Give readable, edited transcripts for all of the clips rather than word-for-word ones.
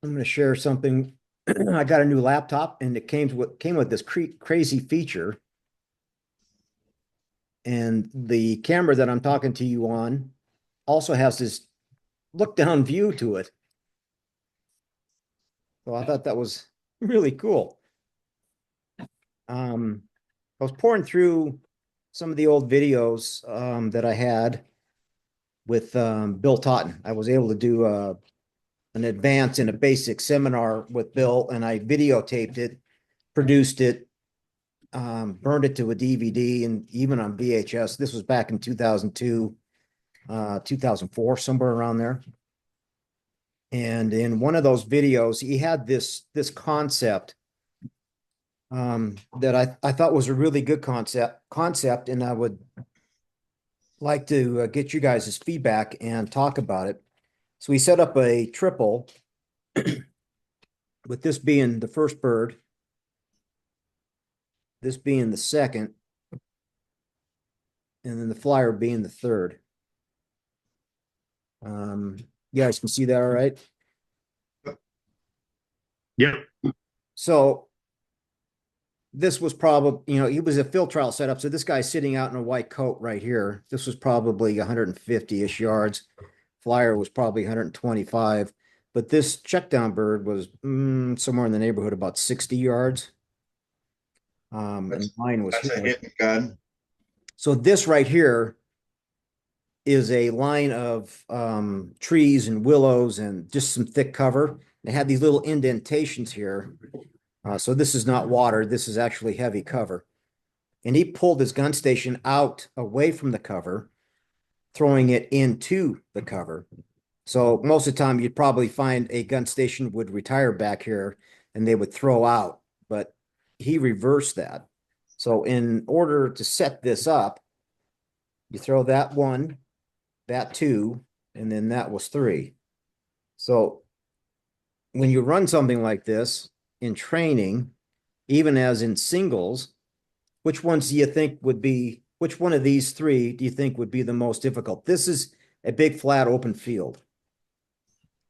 I'm going to share something. I got a new laptop and it came with this crazy feature. And the camera that I'm talking to you on also has this look down view to it. So I thought that was really cool. I was pouring through some of the old videos that I had with Bill Totten. I was able to do an advanced and a basic seminar with Bill, and I videotaped it, produced it, burned it to a DVD and even on VHS. This was back in 2002, 2004, somewhere around there. And in one of those videos, he had this concept that I thought was a really good concept, and I would like to get you guys' feedback and talk about it. So we set up a triple with this being the first bird, this being the second, and then the flyer being the third. You guys can see that all right? Yep. So this was probably, it was a field trial setup. So this guy's sitting out in a white coat right here. This was probably 150-ish yards. Flyer was probably 125. But this check down bird was somewhere in the neighborhood about 60 yards. And mine was That's a here. hidden gun. So this right here is a line of trees and willows and just some thick cover. They had these little indentations here. So this is not water. This is actually heavy cover. And he pulled his gun station out away from the cover, throwing it into the cover. So most of the time you'd probably find a gun station would retire back here and they would throw out, but he reversed that. So in order to set this up, you throw that one, that two, and then that was three. So when you run something like this in training, even as in singles, which ones do you think which one of these three do you think would be the most difficult? This is a big flat open field.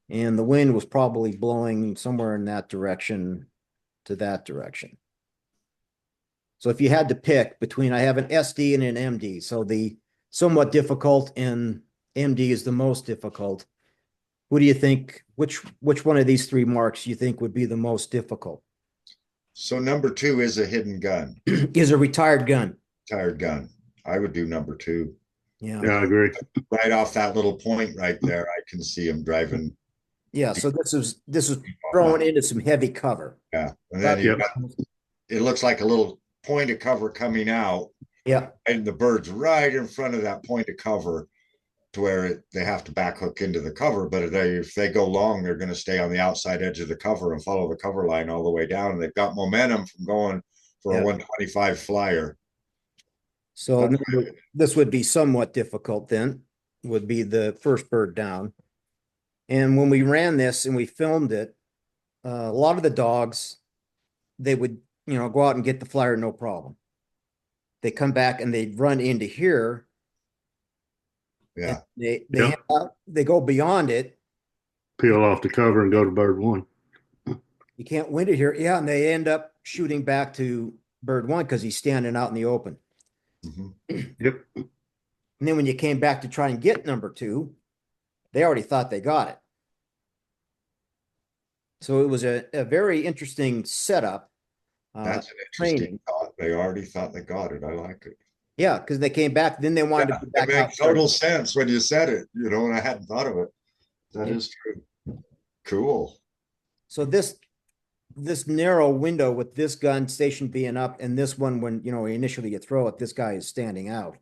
And the wind was probably blowing somewhere in that direction to that direction. So if you had to pick between, I have an SD and an MD. So the somewhat difficult and MD is the most difficult. Who do you think, which one of these three marks you think would be the most difficult? So number two is a hidden gun. Is a retired gun. Retired gun. I would do number two. Yeah. Yeah, I agree. Right off that little point right there, I can see him driving. Yeah. So this was thrown into some heavy cover. Yeah. And then Yep. it looks like a little point of cover coming out. Yeah. And the bird's right in front of that point of cover to where they have to back hook into the cover. But if they go long, they're going to stay on the outside edge of the cover and follow the cover line all the way down. And they've got momentum from going for a 125 flyer. So this would be somewhat difficult then, would be the first bird down. And when we ran this and we filmed it, a lot of the dogs, they would, go out and get the flyer, no problem. They come back and they run into here. Yeah. They go beyond it. Peel off the cover and go to bird one. You can't win it here. Yeah. And they end up shooting back to bird one because he's standing out in the open. Mm-hmm. Yep. And then when you came back to try and get number two, they already thought they got it. So it was a very interesting setup. That's an interesting thought. They already thought they got it. I like it. Yeah, because they came back, then they wanted to be back. It makes total sense when you said it, and I hadn't thought of it. That is true. Cool. So this narrow window with this gun station being up and this one, when, initially you throw it, this guy is standing out.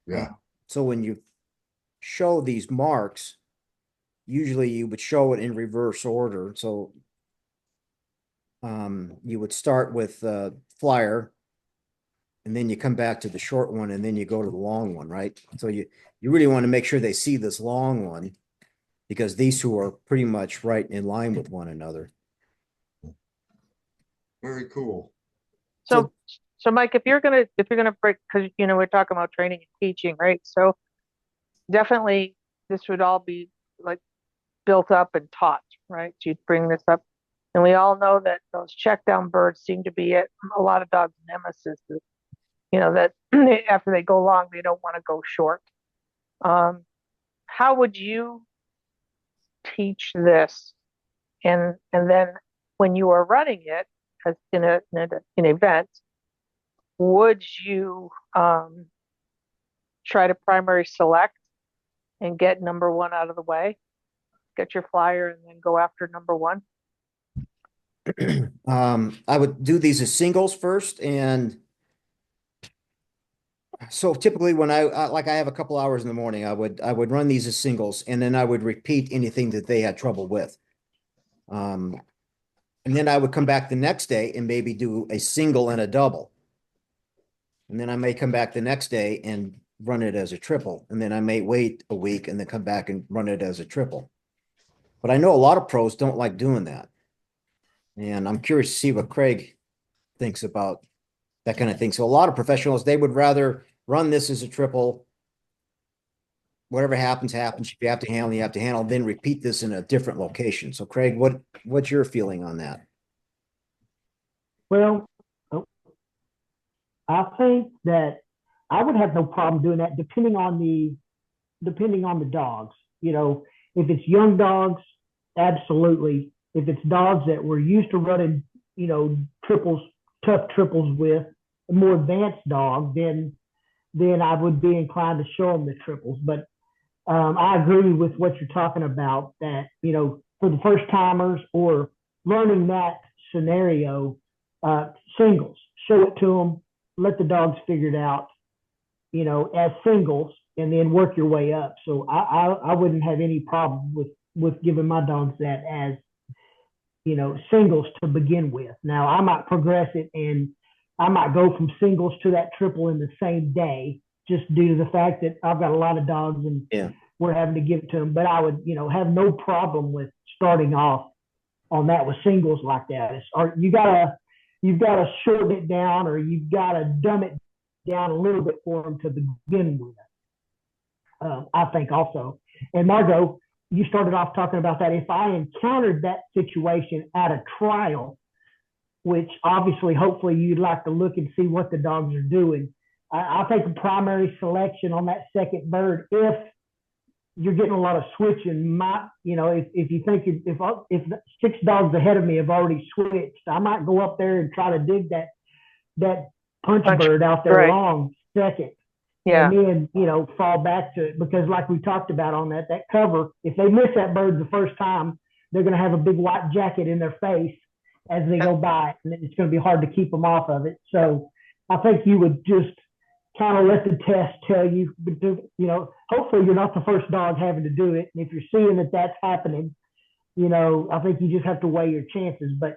Yeah. So when you show these marks, usually you would show it in reverse order. So you would start with flyer, and then you come back to the short one, and then you go to the long one, right? So you really want to make sure they see this long one, because these two are pretty much right in line with one another. Very cool. So Mike, if you're gonna break, because we're talking about training and teaching, right? So definitely this would all be like built up and taught, right? So you'd bring this up. And we all know that those check down birds seem to be a lot of dogs' nemesis. That after they go long, they don't want to go short. How would you teach this? And then when you are running it as in an event, would you try to primary select and get number one out of the way, get your flyer, and then go after number one? I would do these as singles first, and so typically when I have a couple hours in the morning, I would run these as singles, and then I would repeat anything that they had trouble with. And then I would come back the next day and maybe do a single and a double. And then I may come back the next day and run it as a triple. And then I may wait a week and then come back and run it as a triple. But I know a lot of pros don't like doing that. And I'm curious to see what Craig thinks about that kind of thing. So a lot of professionals, they would rather run this as a triple. Whatever happens, happens. If you have to handle, you have to handle, then repeat this in a different location. So Craig, what's your feeling on that? Well, I think that I would have no problem doing that depending on the dogs. If it's young dogs, absolutely. If it's dogs that we're used to running, triples, tough triples with, a more advanced dog, then I would be inclined to show them the triples. But I agree with what you're talking about, that, for the first timers or learning that scenario, singles, show it to them, let the dogs figure it out, as singles, and then work your way up. So I wouldn't have any problem with giving my dogs that as, singles to begin with. Now I might progress it and I might go from singles to that triple in the same day, just due to the fact that I've got a lot of dogs and we're having to give it to them. But I would, have no problem with starting off on that with singles like that. You've got to shorten it down, or you've got to dumb it down a little bit for them to begin with. I think also. And Margot, you started off talking about that. If I encountered that situation at a trial, which obviously, hopefully you'd like to look and see what the dogs are doing, I think a primary selection on that second bird, if you're getting a lot of switching, if you think if 6 dogs ahead of me have already switched, I might go up there and try to dig that punch bird out there long second. Yeah. And then, fall back to it, because like we talked about on that cover, if they miss that bird the first time, they're going to have a big white jacket in their face as they go by, and it's going to be hard to keep them off of it. So I think you would just kind of let the test tell you, hopefully you're not the first dog having to do it. And if you're seeing that that's happening, I think you just have to weigh your chances. But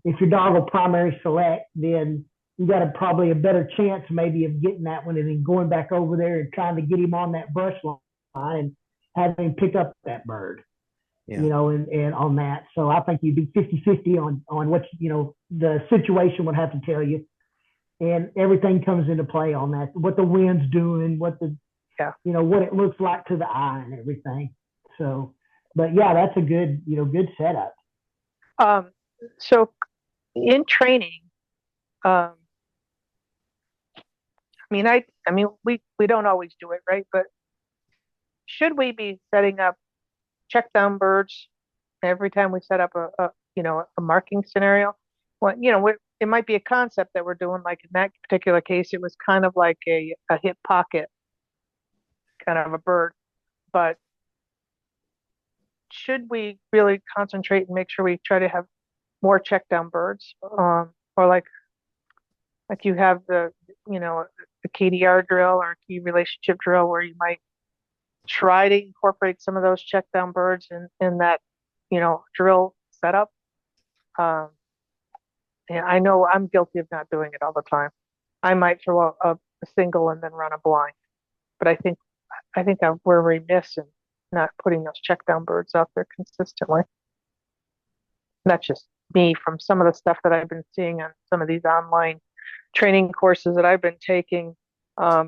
if your dog will primary select, then you got probably a better chance maybe of getting that one and then going back over there and trying to get him on that brush line and having him pick up that bird, and on that. So I think you'd be 50-50 on what, the situation would have to tell you. And everything comes into play on that, what the wind's doing, what what it looks like to the eye and everything. So, but yeah, that's a good, good setup. So in training, we don't always do it, right? But should we be setting up check down birds every time we set up a marking scenario? Well, it might be a concept that we're doing. Like in that particular case, it was kind of like a hip pocket kind of a bird. But should we really concentrate and make sure we try to have more check down birds, or like you have the KDR drill or key relationship drill, where you might try to incorporate some of those check down birds in that drill setup. And I know I'm guilty of not doing it all the time. I might throw a single and then run a blind, but I think we're remiss in not putting those check down birds out there consistently. And that's just me from some of the stuff that I've been seeing on some of these online training courses that I've been taking,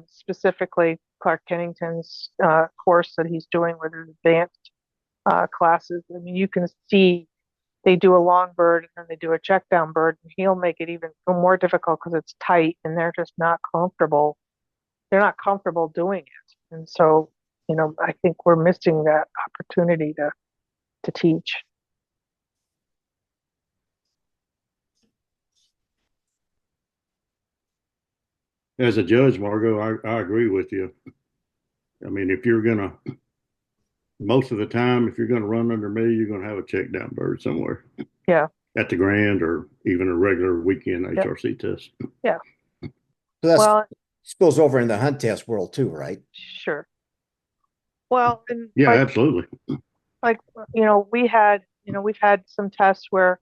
specifically Clark Kennington's course that he's doing with his advanced classes. I mean, you can see they do a long bird and then they do a check down bird, and he'll make it even more difficult because it's tight and they're just not comfortable. They're not comfortable doing it. And so, I think we're missing that opportunity to teach. As a judge, Margot, I agree with you. I mean, most of the time, if you're gonna run under me, you're gonna have a check down bird somewhere. Yeah. At the Grand or even a regular weekend Yep. HRC test. Yeah. So that's Well, spills over in the hunt test world too, right? sure. Well, and Yeah, absolutely. we've had some tests where,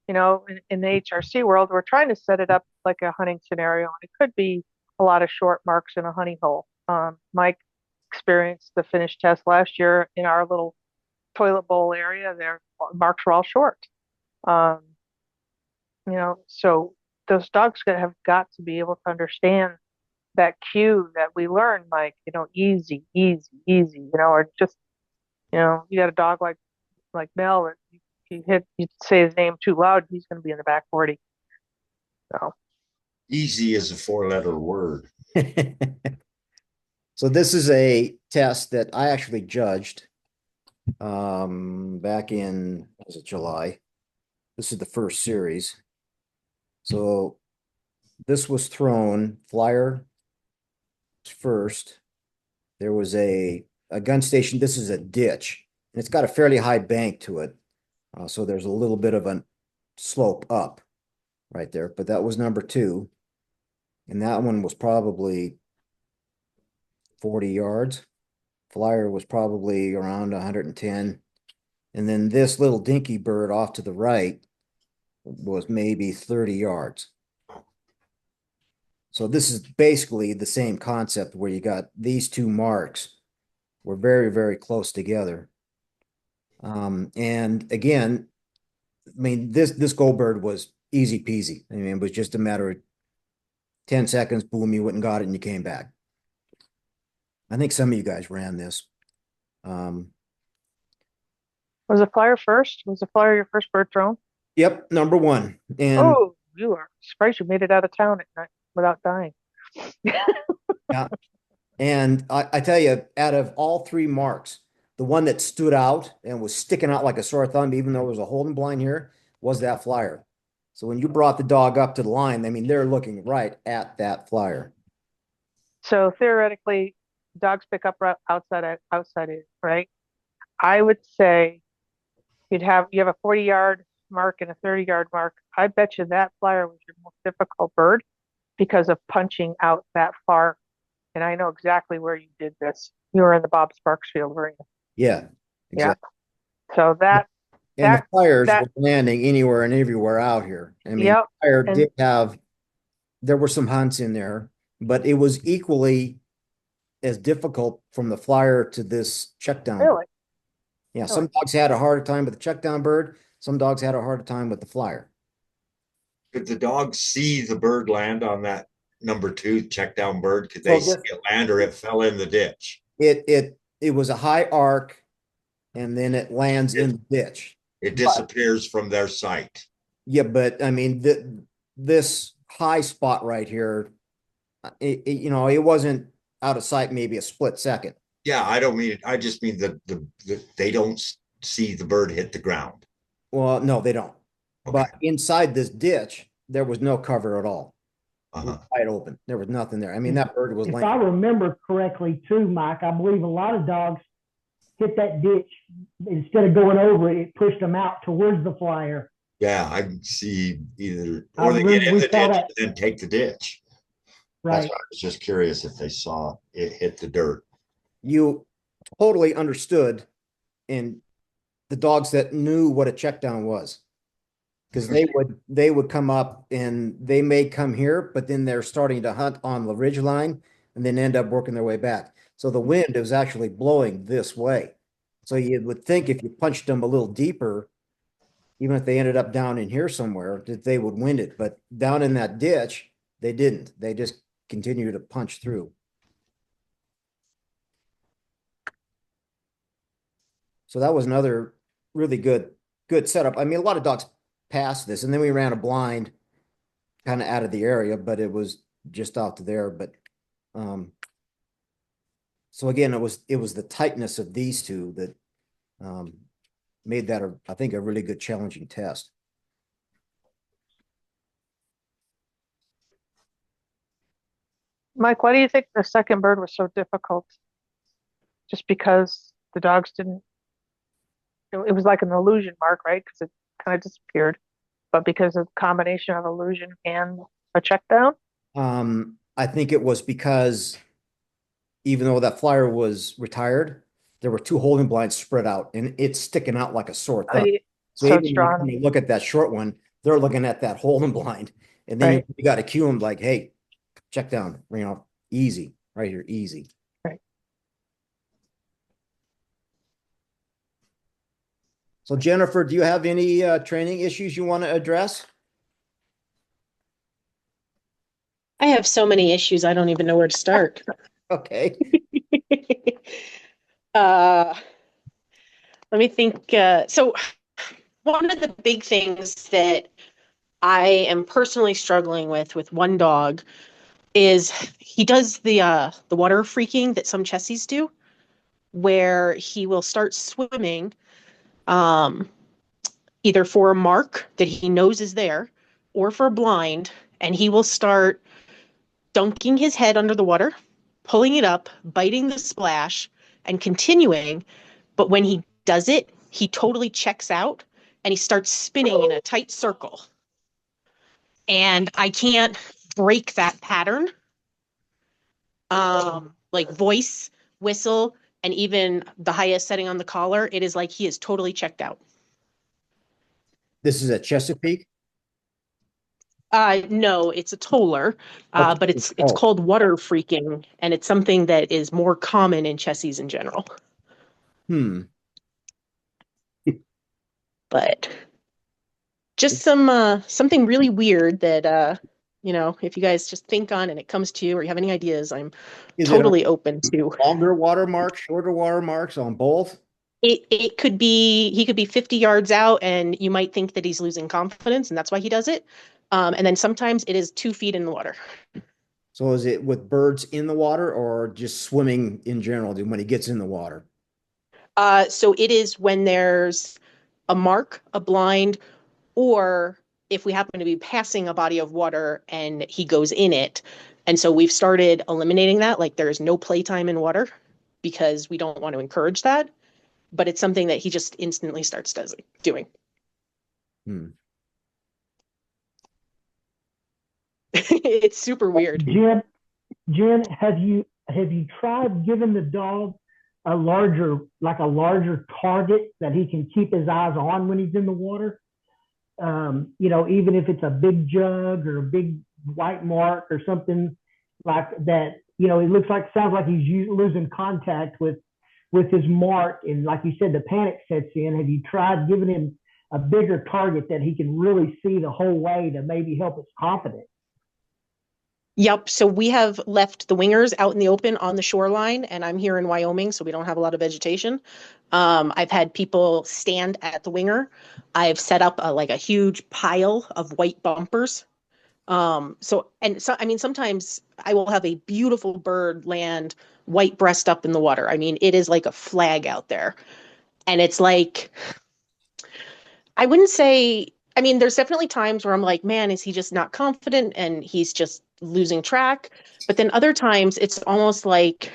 in the HRC world, we're trying to set it up like a hunting scenario. And it could be a lot of short marks in a honey hole. Mike experienced the finish test last year in our little toilet bowl area. Their marks were all short. So those dogs have got to be able to understand that cue that we learned, like, easy, easy, easy, or just, you got a dog like Mel that you say his name too loud, he's going to be in the back 40. So Easy is a 4-letter word. So this is a test that I actually judged back in, was it July? This is the first series. So this was thrown, flyer first. There was a gun station. This is a ditch, and it's got a fairly high bank to it. So there's a little bit of a slope up right there, but that was number 2. And that one was probably 40 yards. Flyer was probably around 110. And then this little dinky bird off to the right was maybe 30 yards. So this is basically the same concept where you got these two marks were very, very close together. And again, I mean, this gold bird was easy peasy. I mean, it was just a matter of 10 seconds, boom, you went and got it and you came back. I think some of you guys ran this. was the flyer first? Was the flyer your first bird thrown? Yep, number 1. And oh, you are surprised you made it out of town at night without dying. yeah. And I tell you, out of all 3 marks, the one that stood out and was sticking out like a sore thumb, even though there was a holding blind here, was that flyer. So when you brought the dog up to the line, I mean, they're looking right at that flyer. So theoretically, dogs pick up outside it, right? I would say you have a 40-yard mark and a 30-yard mark. I bet you that flyer was your most difficult bird because of punching out that far. And I know exactly where you did this. You were in the Bob Sparks field, weren't you? Yeah, exactly. Yeah. So the flyers were landing anywhere and everywhere out here. I mean, yep. the flyer did have, there were some hunts in there, but it was equally as difficult from the flyer to this check down. Really? Yeah, some dogs had a harder time with the check down bird. Some dogs had a harder time with the flyer. Could the dog see the bird land on that number 2 check down bird? Could they see it land, or it fell in the ditch? It was a high arc, and then it lands in the ditch. It disappears from their sight. Yeah, but I mean, this high spot right here, it wasn't out of sight maybe a split second. Yeah, I don't mean it. I just mean the they don't see the bird hit the ground. Well, no, they don't. Okay. But inside this ditch, there was no cover at all. It was wide open. There was nothing there. I mean, that bird was. If I remember correctly, too, Mike, I believe a lot of dogs hit that ditch instead of going over it. It pushed them out towards the flyer. Yeah, I can see either, or they get in the ditch and then take the ditch. Right. That's why I was just curious if they saw it hit the dirt. You totally understood in the dogs that knew what a check down was, because they would come up and they may come here, but then they're starting to hunt on the ridge line and then end up working their way back. So the wind is actually blowing this way. So you would think if you punched them a little deeper, even if they ended up down in here somewhere, that they would wind it. But down in that ditch, they didn't. They just continued to punch through. So that was another really good setup. I mean, a lot of dogs passed this, and then we ran a blind kind of out of the area, but it was just out to there. But so again, it was the tightness of these two that made that I think a really good challenging test. Mike, why do you think the second bird was so difficult? Just because the dogs didn't, it was like an illusion mark, right? Because it kind of disappeared, but because of the combination of illusion and a check down? I think it was because even though that flyer was retired, there were two holding blinds spread out and it's sticking out like a sore thumb. So So even it's when drawn. you look at that short one, they're looking at that holding blind. And then Right. you got to cue them like, hey, check down, easy, right here, easy. Right. So Jennifer, do you have any training issues you want to address? I have so many issues, I don't even know where to start. Okay. uh, Let me think. So, one of the big things that I am personally struggling with one dog is he does the water freaking that some Chessies do, where he will start swimming, um, either for a mark that he knows is there, or for a blind, and he will start dunking his head under the water, pulling it up, biting the splash, and continuing. But when he does it, he totally checks out and he starts spinning in a tight circle. And I can't break that pattern. Like voice, whistle, and even the highest setting on the collar, it is like he is totally checked out. This is at Chesapeake. No, it's a toller, but it's called water freaking, and it's something that is more common in Chessies in general. But just something really weird that if you guys just think on and it comes to you or you have any ideas, I'm totally open to. Longer watermarks, shorter watermarks on both? He could be 50 yards out and you might think that he's losing confidence and that's why he does it. And then sometimes it is 2 feet in the water. So is it with birds in the water or just swimming in general when he gets in the water? So it is when there's a mark, a blind, or if we happen to be passing a body of water and he goes in it. And so we've started eliminating that. Like there is no playtime in water because we don't want to encourage that. But it's something that he just instantly starts doing. It's super weird. Jen, have you tried giving the dog a larger target that he can keep his eyes on when he's in the water? Even if it's a big jug or a big white mark or something like that, it sounds like he's losing contact with his mark. And like you said, the panic sets in. Have you tried giving him a bigger target that he can really see the whole way to maybe help his confidence? Yep. So we have left the wingers out in the open on the shoreline, and I'm here in Wyoming, so we don't have a lot of vegetation. I've had people stand at the winger. I've set up a huge pile of white bumpers. Sometimes I will have a beautiful bird land white breast up in the water. I mean, it is like a flag out there. And it's like, I wouldn't say, there's definitely times where I'm like, man, is he just not confident and he's just losing track? But then other times it's almost like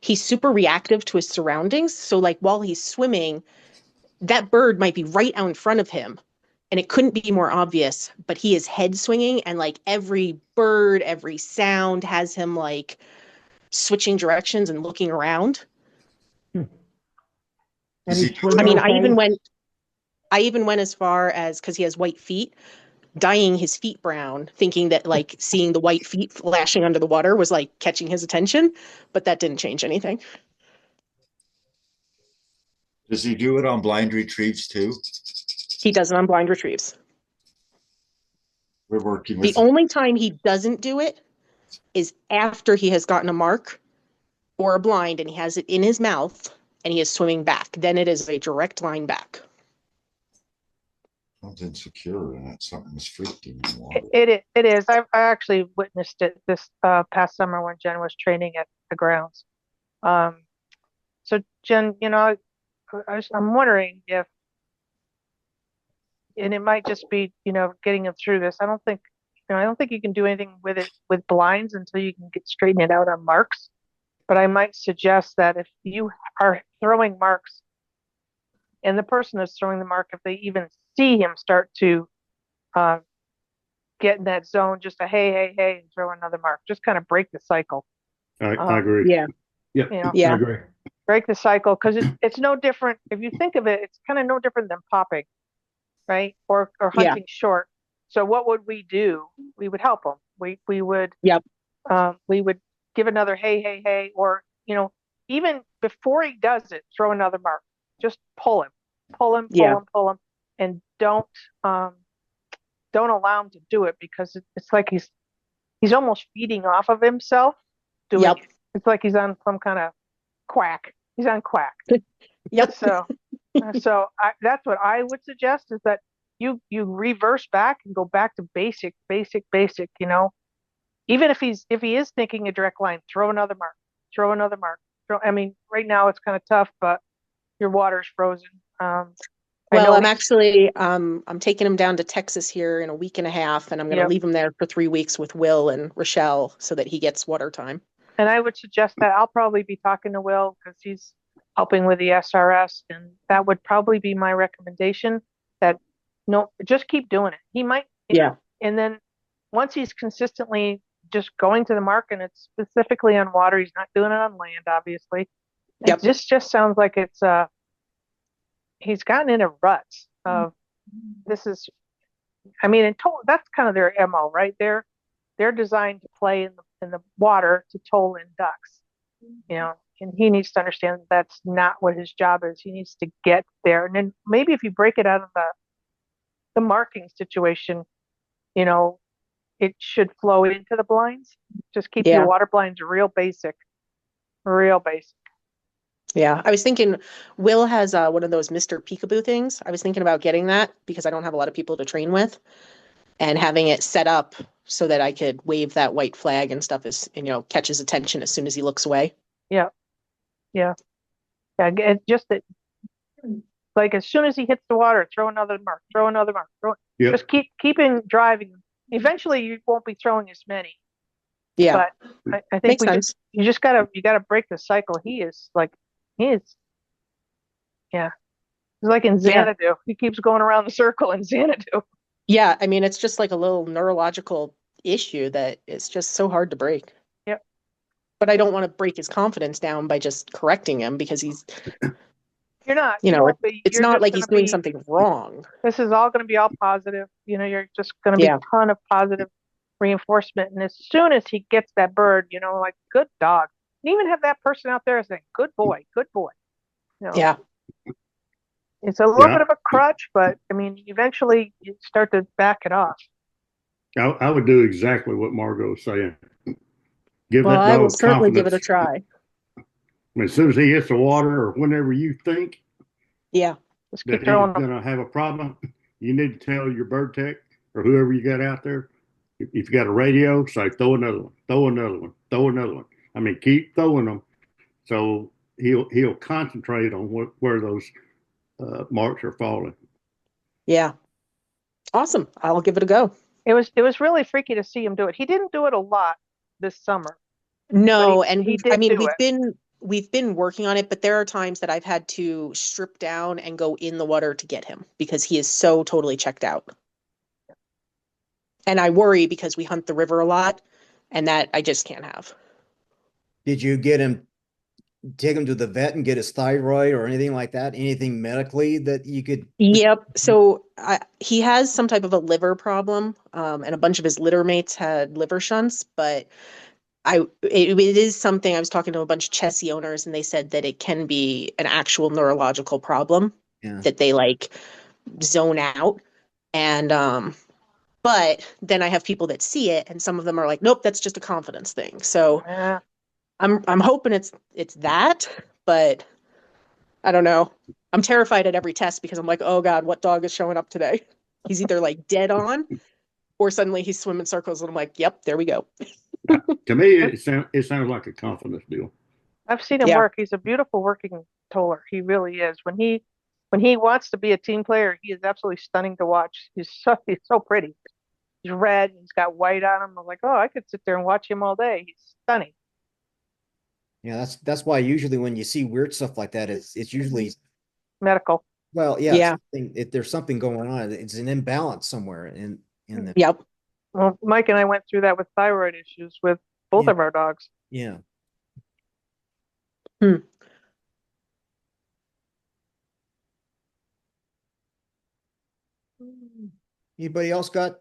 he's super reactive to his surroundings. So like while he's swimming, that bird might be right out in front of him and it couldn't be more obvious, but he is head swinging and like every bird, every sound has him like switching directions and looking around. I even went as far as, because he has white feet, dyeing his feet brown, thinking that like seeing the white feet flashing under the water was like catching his attention, but that didn't change anything. Does he do it on blind retrieves too? He does it on blind retrieves. We're working with the only time he doesn't do it is after he has gotten a mark or a blind and he has it in his mouth and he is swimming back, then it is a direct line back. Something secure in it. Something's freaked in the water. It is. I actually witnessed it this past summer when Jen was training at the grounds. So Jen, I'm wondering if, and it might just be, getting him through this. I don't think you can do anything with it with blinds until you can straighten it out on marks. But I might suggest that if you are throwing marks and the person that's throwing the mark, if they even see him start to get in that zone, just a hey, and throw another mark, just kind of break the cycle. I agree. Yeah. Yeah, Yeah. I agree. Break the cycle, because it's no different. If you think of it, it's kind of no different than popping, right? Or hunting short. So what would we do? We would help him. We would we would give another hey, or even before he does it, throw another mark. Just pull him, and don't allow him to do it, because it's like he's almost feeding off of himself doing it. It's like he's on some kind of quack. He's on quack. Yep. So that's what I would suggest, is that you reverse back and go back to basic. Even if he is thinking a direct line, throw another mark. Right now it's kind of tough, but your water's frozen. Well, I'm actually I'm taking him down to Texas here in a week and a half, and I'm going to leave him there for 3 weeks with Will and Rochelle so that he gets water time. And I would suggest that I'll probably be talking to Will, because he's helping with the SRS, and that would probably be my recommendation, that just keep doing it. He might, and then once he's consistently just going to the mark, and it's specifically on water, he's not doing it on land, obviously. It just sounds like it's he's gotten in a rut of this is, in total, that's kind of their MO, right? They're designed to play in the water to toll in ducks, and he needs to understand that's not what his job is. He needs to get there. And then maybe if you break it out of the marking situation, it should flow into the blinds. Just keep your water blinds real basic. Yeah, I was thinking Will has one of those Mr. Peekaboo things. I was thinking about getting that because I don't have a lot of people to train with, and having it set up so that I could wave that white flag and stuff as catches attention as soon as he looks away. Yeah. Just that, like, as soon as he hits the water, throw another mark. Just keep him driving. Eventually, you won't be throwing as many. Yeah, but I think you just gotta break the cycle. He's like in Xanadu. He keeps going around the circle in Xanadu. Yeah, it's just like a little neurological issue that it's just so hard to break. Yep. But I don't want to break his confidence down by just correcting him, because he's you're not. It's not like he's doing something wrong. This is all going to be all positive. You're just going to be a ton of positive reinforcement. And as soon as he gets that bird, like, good dog. And even have that person out there saying, good boy. Yeah. It's a little bit of a crutch, but eventually you start to back it off. I would do exactly what Margot's saying. I will certainly give it a try. As soon as he hits the water, or whenever you think just that keep he's throwing going to have a problem, you need to tell your bird tech or whoever you got out there. If you got a radio, say, throw another one. Keep throwing them, so he'll concentrate on where those marks are falling. Yeah. Awesome. I'll give it a go. It was really freaky to see him do it. He didn't do it a lot this summer. No, and we've been working on it, but there are times that I've had to strip down and go in the water to get him because he is so totally checked out. And I worry because we hunt the river a lot, and that I just can't have. Did you take him to the vet and get his thyroid or anything like that? Anything medically that you could? Yep. So he has some type of a liver problem, and a bunch of his litter mates had liver shunts, but it is something. I was talking to a bunch of Chessie owners, and they said that it can be an actual neurological problem that they zone out. And but then I have people that see it, and some of them are like, nope, that's just a confidence thing. So I'm hoping it's that, but I don't know. I'm terrified at every test because I'm like, oh God, what dog is showing up today? He's either like dead on or suddenly he's swimming circles and I'm like, yep, there we go. To me, it sounds like a confidence deal. I've seen him Yeah. work. He's a beautiful working toller. He really is. When he wants to be a team player, he is absolutely stunning to watch. He's so pretty. He's red. He's got white on him. I'm like, oh, I could sit there and watch him all day. He's stunning. Yeah, that's why usually when you see weird stuff like that, it's usually, Medical. well, yeah, Yeah. if there's something going on, it's an imbalance somewhere in the, Yep. Well, Mike and I went through that with thyroid issues with both Yeah. of our dogs. yeah. Hmm. Anybody else got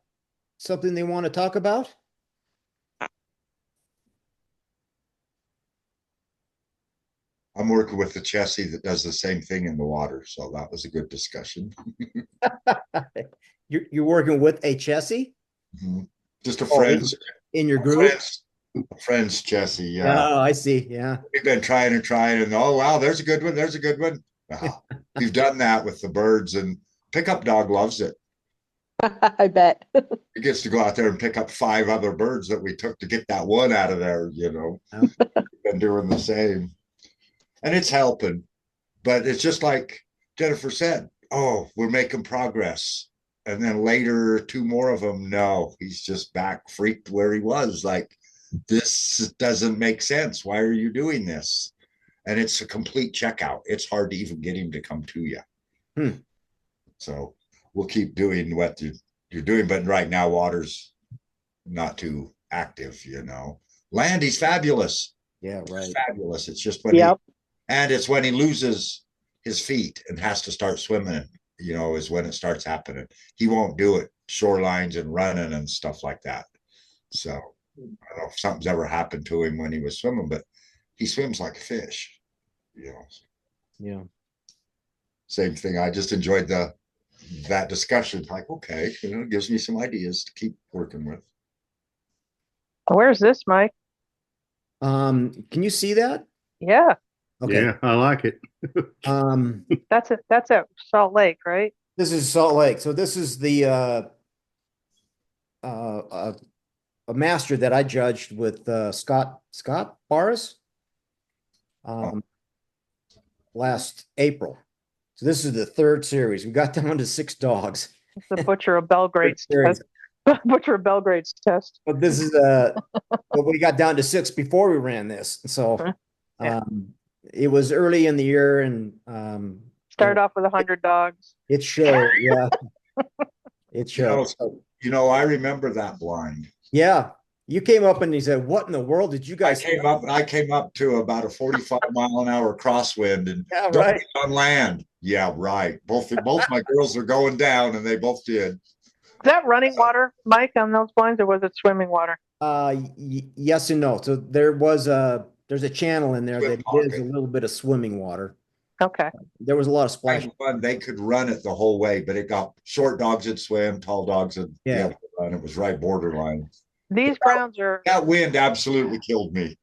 something they want to talk about? I'm working with the Chessie that does the same thing in the water, so that was a good discussion. You're working with a Chessie Mhm. Just a Oh, friend's, in your a group? friend's Chessie, yeah. Oh, I see. Yeah. We've been trying and oh wow, there's a good one, there's a good one. Wow. We've done that with the birds, and pickup dog loves it. I bet. He gets to go out there and pick up 5 other birds that we took to get that one out of there, you know. Yeah. Been doing the same. And it's helping. But it's just like Jennifer said, oh, we're making progress. And then later, 2 more of them, no, he's just back freaked where he was. Like, this doesn't make sense. Why are you doing this? And it's a complete checkout. It's hard to even get him to come to you. Hmm. So we'll keep doing what you're doing. But right now, water's not too active, you know. Land, he's fabulous. Yeah, right. Fabulous. It's just when Yep. and it's when he loses his feet and has to start swimming, you know, is when it starts happening. He won't do it shorelines and running and stuff like that. So I don't know if something's ever happened to him when he was swimming, but he swims like a fish, you know. Yeah. Same thing. I just enjoyed that discussion. Like, okay, you know, it gives me some ideas to keep working with. Where's this, Mike? Can you see that? Yeah, Okay. Yeah, I like it. that's at Salt Lake, right? This is Salt Lake. So this is the a master that I judged with Scott Barris last April. So this is the 3rd series. We got down to 6 dogs. It's the Butcher of Belgrade's Series. test. Butcher of Belgrade's test. But this is well, we got down to 6 before we ran this. So Yeah. it was early in the year and Start off with 100 dogs. it showed, yeah. It showed. You know, I remember that blind. Yeah. You came up and you said, what in the world did you guys I came up to about a 45-mile-an-hour crosswind and Yeah, don't right. get on land. Yeah, right. Both my girls are going down, and they both did. Is that running water, Mike, on those blinds, or was it swimming water? Yes and no. So there's a channel in there Swim that is pocket. a little bit of swimming water. Okay. There was a lot of splashing. Fun. They could run it the whole way, but it got short dogs would swim, tall dogs would be Yeah. able to run. It was right borderline. These grounds are That wind absolutely killed me.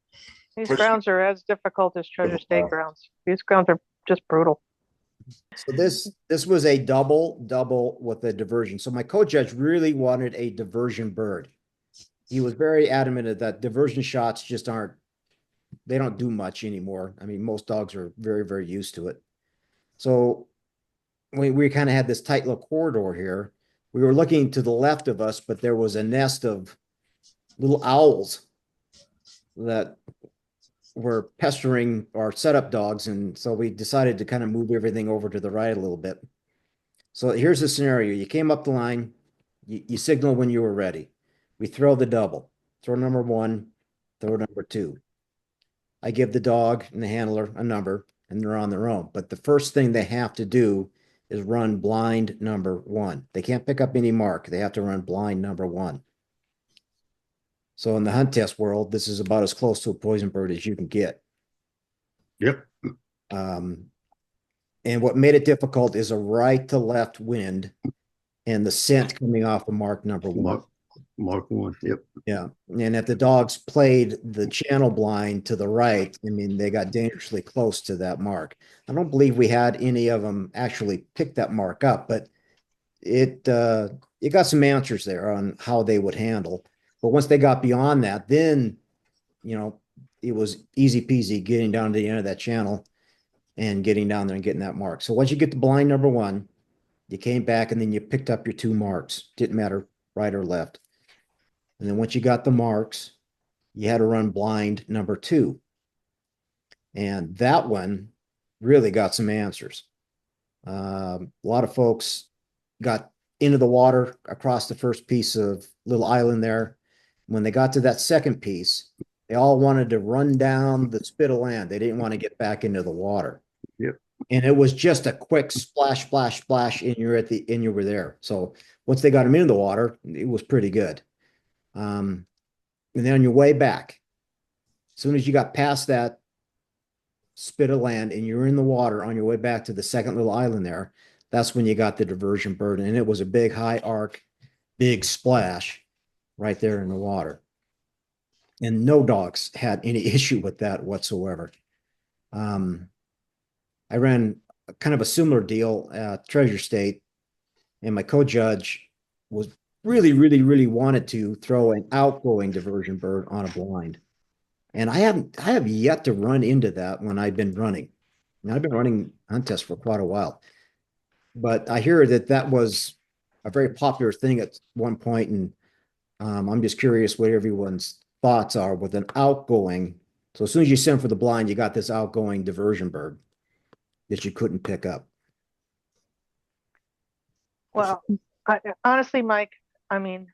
as difficult as Treasure State grounds. These grounds are just brutal. So this was a double with a diversion. So my co-judge really wanted a diversion bird. He was very adamant that diversion shots just they don't do much anymore. I mean, most dogs are very, very used to it. So we kind of had this tight little corridor here. We were looking to the left of us, but there was a nest of little owls that were pestering our setup dogs. And so we decided to kind of move everything over to the right a little bit. So here's the scenario. You came up the line, you signal when you were ready. We throw the double, throw number 1, throw number 2. I give the dog and the handler a number and they're on their own. But the first thing they have to do is run blind number 1. They can't pick up any mark. They have to run blind number 1. So in the hunt test world, this is about as close to a poison bird as you can get. Yep. And what made it difficult is a right to left wind and the scent coming off of mark number 1. Mark one. Yep. Yeah, and if the dogs played the channel blind to the right, I mean, they got dangerously close to that mark. I don't believe we had any of them actually pick that mark up, but it got some answers there on how they would handle. But once they got beyond that, then, you know, it was easy peasy getting down to the end of that channel and getting down there and getting that mark. So once you get to blind number one, you came back and then you picked up your two marks. Didn't matter right or left. And then once you got the marks, you had to run blind number two. And that one really got some answers. A lot of folks got into the water across the first piece of little island there. When they got to that second piece, they all wanted to run down the spit of land. They didn't want to get back into the water. Yep. And it was just a quick splash, splash, splash, and you were there. So once they got them into the water, it was pretty good. And then on your way back, as soon as you got past that spit of land and you're in the water on your way back to the second little island there, that's when you got the diversion bird. And it was a big high arc, big splash right there in the water. And no dogs had any issue with that whatsoever. I ran kind of a similar deal at Treasure State, and my co-judge was really wanted to throw an outgoing diversion bird on a blind. And I have yet to run into that when I've been running. And I've been running hunt tests for quite a while. But I hear that was a very popular thing at one point, and I'm just curious what everyone's thoughts are with an outgoing. So as soon as you send for the blind, you got this outgoing diversion bird that you couldn't pick up. Well, honestly, Mike, I mean,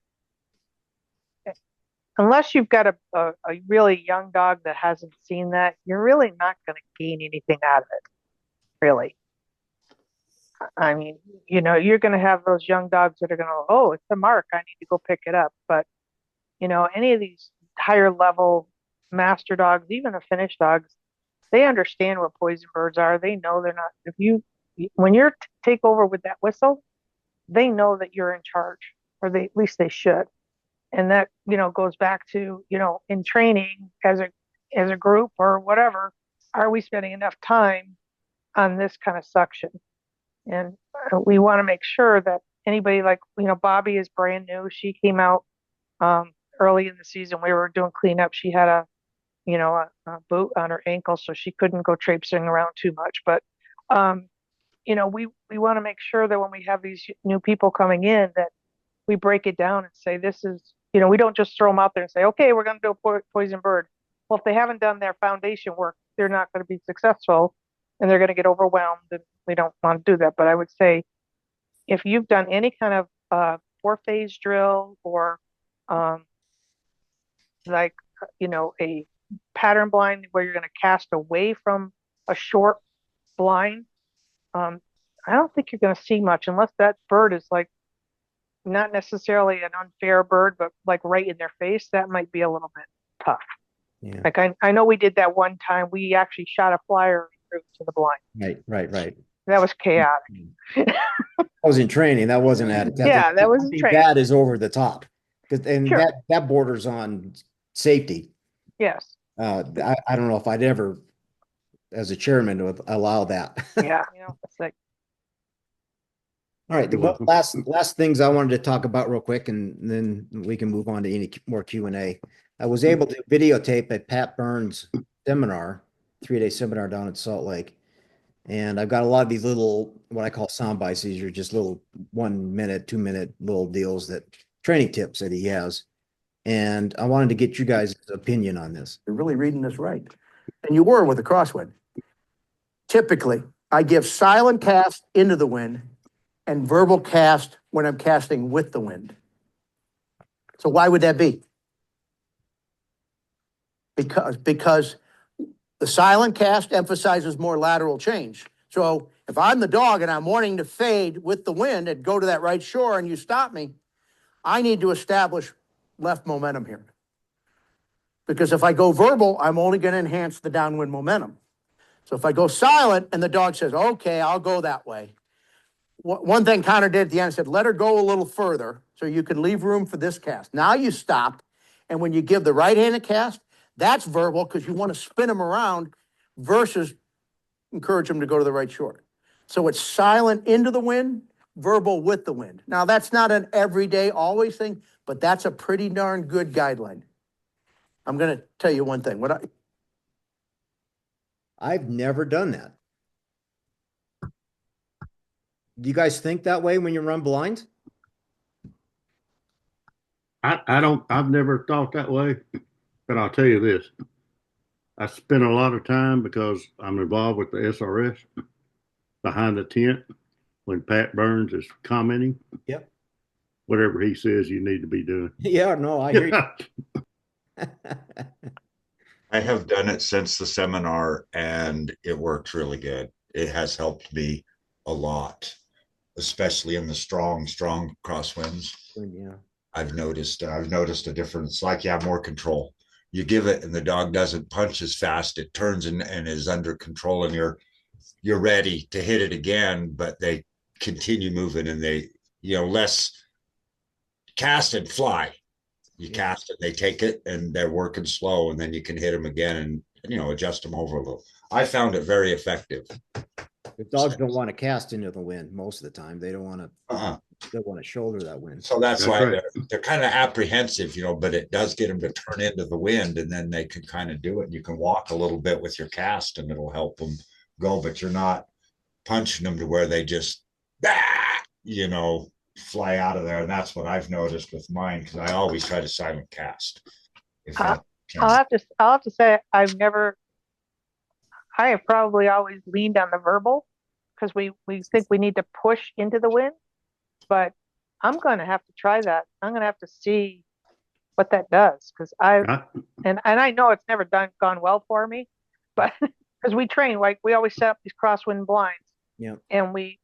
unless you've got a really young dog that hasn't seen that, you're really not going to gain anything out of it, really. I mean, you know, you're going to have those young dogs that are going to, oh, it's a mark, I need to go pick it up. But, you know, any of these higher level master dogs, even the finished dogs, they understand what poison birds are. They know they're not, when you're take over with that whistle, they know that you're in charge, or at least they should. And that, you know, goes back to, you know, in training as a group or whatever, are we spending enough time on this kind of suction? And we want to make sure that anybody, like, you know, Bobby is brand new. She came out early in the season. We were doing cleanup. She had a boot on her ankle, so she couldn't go traipsing around too much. But you know, we want to make sure that when we have these new people coming in, that we break it down and say, this is, you know, we don't just throw them out there and say, okay, we're going to do a poison bird. Well, if they haven't done their foundation work, they're not going to be successful, and they're going to get overwhelmed, and we don't want to do that. But I would say, if you've done any kind of 4-phase drill or like, you know, a pattern blind where you're going to cast away from a short blind, I don't think you're going to see much unless that bird is like not necessarily an unfair bird, but like right in their face. That might be a little bit tough. Yeah. Like I know we did that one time. We actually shot a flyer through to the blind. Right. That was chaotic. I was in training. That wasn't at it. Yeah, that was training. That is over the top, and Sure. that borders on safety. Yes. I don't know if I'd ever, as a chairman, would allow that. Yeah. You know, it's like, All right. The last things I wanted to talk about real quick, and then we can move on to any more Q&A. I was able to videotape a Pat Burns seminar, 3-day seminar down at Salt Lake. And I've got a lot of these little, what I call sound bites. These are just little 1 minute, 2 minute little deals, that training tips that he has. And I wanted to get you guys' opinion on this. You're really reading this right. And you were with a crosswind. Typically, I give silent cast into the wind and verbal cast when I'm casting with the wind. So why would that be? Because the silent cast emphasizes more lateral change. So if I'm the dog and I'm wanting to fade with the wind and go to that right shore and you stop me, I need to establish left momentum here. Because if I go verbal, I'm only going to enhance the downwind momentum. So if I go silent and the dog says, okay, I'll go that way, one thing Connor did at the end, said, let her go a little further so you can leave room for this cast. Now you stop, and when you give the right-handed cast, that's verbal because you want to spin them around versus encourage them to go to the right shore. So it's silent into the wind, verbal with the wind. Now, that's not an everyday, always thing, but that's a pretty darn good guideline. I'm going to tell you one thing. I've never done that. Do you guys think that way when you run blind? I've never thought that way, but I'll tell you this. I spend a lot of time because I'm involved with the SRS behind the tent when Pat Burns is commenting. Yep. Whatever he says you need to be doing. Yeah, no, I hear you. I have done it since the seminar and it works really good. It has helped me a lot, especially in the strong crosswinds. Yeah. I've noticed a difference. Like you have more control. You give it and the dog doesn't punch as fast. It turns and is under control, and you're ready to hit it again, but they continue moving and they, less cast and fly. You cast it, they take it, and they're working slow, and then you can hit them again and adjust them over a little. I found it very effective. The dogs don't want to cast into the wind most of the time. They don't want to. They want to shoulder that wind. So that's why right. they're kind of apprehensive, but it does get them to turn into the wind, and then they can kind of do it. You can walk a little bit with your cast, and it'll help them go, but you're not punching them to where they just fly out of there. And that's what I've noticed with mine, because I always try to silent cast. I'll have to say I have probably always leaned on the verbal because we think we need to push into the wind, but I'm going to have to try that. I'm going to have to see what that does, because and I know it's never gone well for me, but because we train, like we always set up these crosswind blinds, and we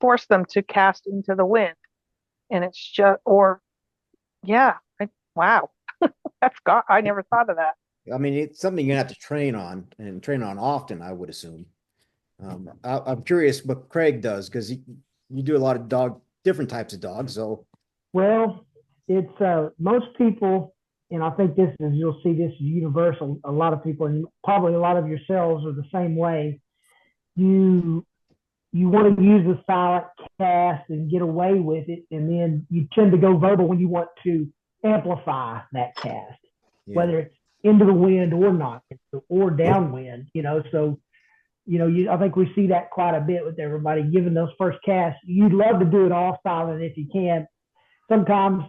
force them to cast into the wind, and it's just, wow, I never thought of that. I mean, it's something you have to train on and train on often, I would assume. I'm curious what Craig does, because you do a lot of different types of dogs. So, well, it's most people, and I think you'll see this is universal. A lot of people, and probably a lot of yourselves, are the same way. You want to use a silent cast and get away with it, and then you tend to go verbal when you want to amplify that cast, whether it's into the wind or not, or downwind. So I think we see that quite a bit with everybody giving those first casts. You'd love to do it all silent if you can. Sometimes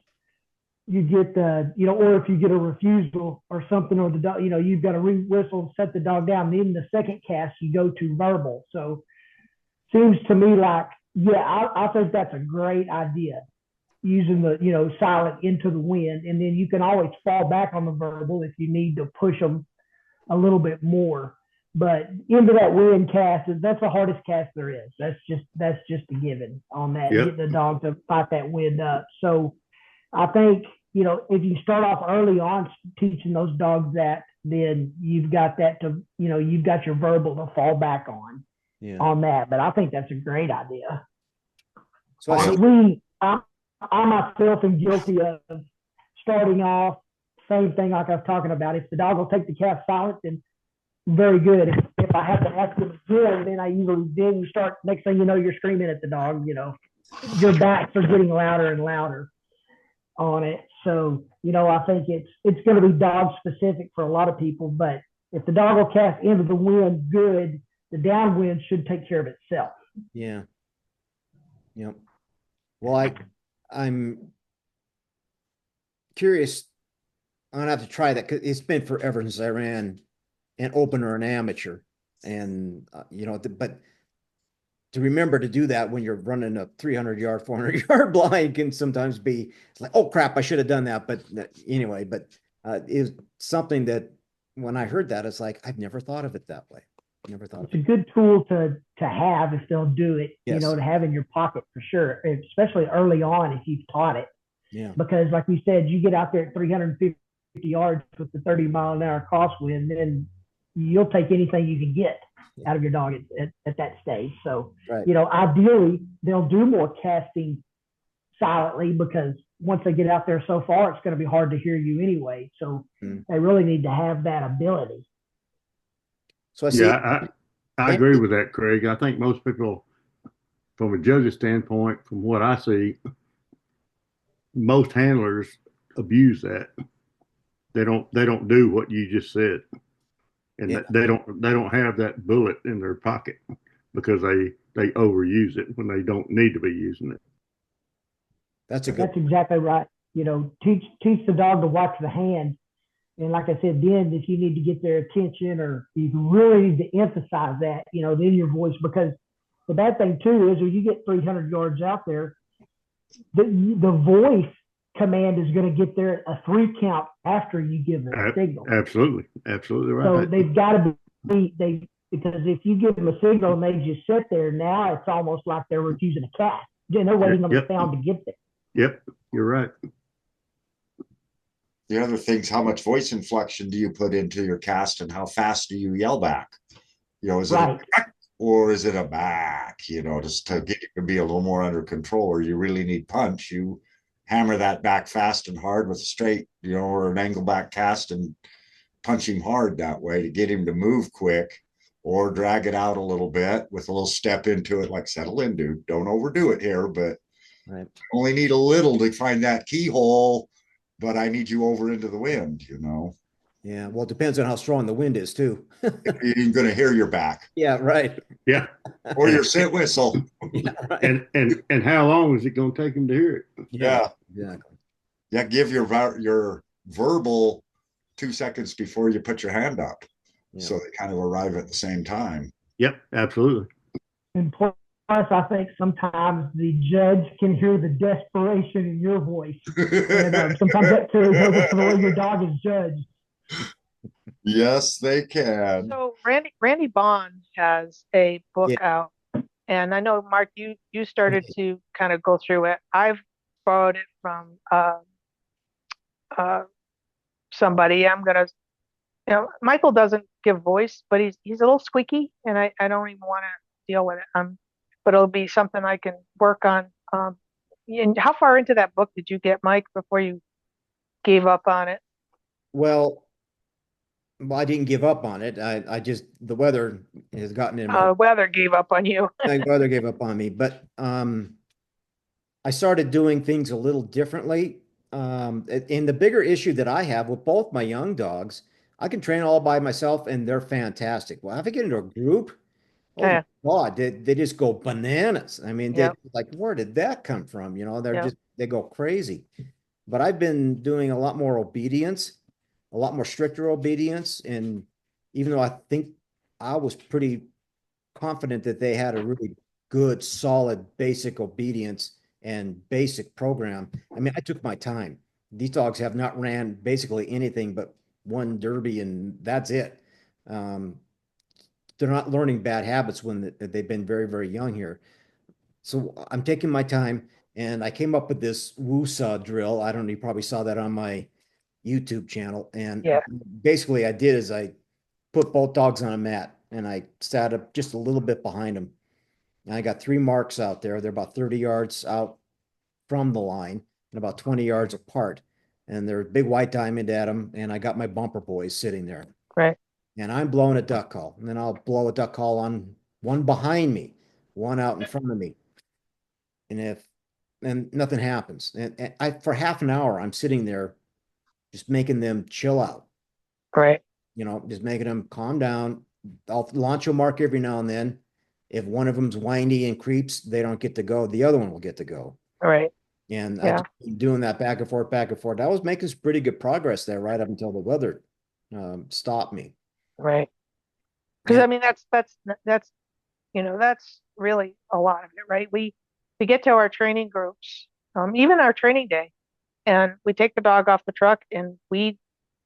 you get or if you get a refusal or something, or the dog, you've got to whistle, set the dog down. Then the second cast you go to verbal. So seems to me like, I think that's a great idea, using the silent into the wind, and then you can always fall back on the verbal if you need to push them a little bit more. But into that wind cast, that's the hardest cast there is. That's just a given on that. Yep. Getting the dog to fight that wind up. So I think if you start off early on teaching those dogs that, then you've got that you've got your verbal to fall back on. On that. But I think that's a great idea. So I myself am guilty of starting off same thing like I was talking about. If the dog will take the cast silent, then very good. If I have to ask them again, then you start, next thing you know, you're screaming at the dog, your backs are getting louder and louder on it. So, I think it's going to be dog specific for a lot of people, but if the dog will cast into the wind good, the downwind should take care of itself. Yeah. Yep. Well, I'm curious. I'm gonna have to try that, because it's been forever since I ran an opener and amateur, and but to remember to do that when you're running a 300-yard, 400-yard blind can sometimes be like, oh crap, I should have done that. But anyway, it's something that when I heard that, it's like, I've never thought of it that way. Never thought it's a good tool to have if they'll do it, Yes. To have in your pocket for sure, especially early on if you've taught it. Yeah. Because like you said, you get out there at 350 yards with the 30-mile-an-hour crosswind, then you'll take anything you can get. out of your dog at that stage. So, Right. ideally they'll do more casting silently, because once they get out there so far, it's going to be hard to hear you anyway. So they really need to have that ability. So I see. Yeah, I agree with that, Craig. I think most people, from a judge's standpoint, from what I see, most handlers abuse that. They don't do what you just said, and Yeah. they don't have that bullet in their pocket because they overuse it when they don't need to be using it. That's a good. That's exactly right. Teach the dog to watch the hand. And like I said, then if you need to get their attention, or you really need to emphasize that, then your voice, because the bad thing too is when you get 300 yards out there, the voice command is going to get there a 3 count after you give them a signal. Absolutely right. So they've got to be because if you give them a signal and they just sit there, now it's almost like they're refusing a cat. They're waiting on the sound to get there. Yep, you're right. The other thing's how much voice inflection do you put into your cast, and how fast do you yell back? Is it a back or is it a back? Just to get it to be a little more under control, or you really need punch. You hammer that back fast and hard with a straight, or an angle back cast, and punch him hard that way to get him to move quick, or drag it out a little bit with a little step into it, like settle in, dude. Don't overdo it here, but Right. only need a little to find that keyhole, but I need you over into the wind, Yeah. Well, it depends on how strong the wind is too. You're even going to hear your back. Yeah. Right. Yeah. Or your sit whistle. Yeah. Right. And how long is it going to take them to hear it? Yeah. Exactly. Yeah. Give your verbal 2 seconds before you put your hand up. Yeah. So they kind of arrive at the same time. Yep, absolutely. And plus, I think sometimes the judge can hear the desperation in your voice. And sometimes that carries over to the way your dog is judged. Yes, they can. So Randy Bond has a book out, and I know, Mark, you started to kind of go through it. I've borrowed it from somebody. I'm gonna, Michael doesn't give voice, but he's a little squeaky, and I don't even want to deal with it. But it'll be something I can work on. And how far into that book did you get, Mike, before you gave up on it? Well, I didn't give up on it. I just, the weather has gotten in my Weather gave up on you. my weather gave up on me, but I started doing things a little differently. And the bigger issue that I have with both my young dogs, I can train all by myself and they're fantastic. Well, if I get into a group, oh Yeah. my God, they just go bananas. I mean, Yep. like, where did that come from? They're Yep. they go crazy. But I've been doing a lot more obedience, a lot more stricter obedience. And even though I think I was pretty confident that they had a really good, solid, basic obedience and basic program, I mean, I took my time. These dogs have not ran basically anything but one derby, and that's it. They're not learning bad habits when they've been very, very young here. So I'm taking my time, and I came up with this woo-saw drill. I don't know, you probably saw that on my YouTube channel. And Yeah. basically I did is I put both dogs on a mat and I sat up just a little bit behind them. And I got 3 marks out there. They're about 30 yards out from the line and about 20 yards apart. And they're big white diamond at them. And I got my bumper boys sitting there. Right. And I'm blowing a duck call. And then I'll blow a duck call on one behind me, one out in front of me. And nothing happens. And for half an hour, I'm sitting there just making them chill out. Right. Just making them calm down. I'll launch a mark every now and then. If one of them's whiny and creeps, they don't get to go. The other one will get to go. Right. And Yeah. I just keep doing that back and forth, back and forth. I was making some pretty good progress there right up until the weather stopped me. Right. Because I mean, that's really a lot of it, right? We get to our training groups, even our training day, and we take the dog off the truck, and we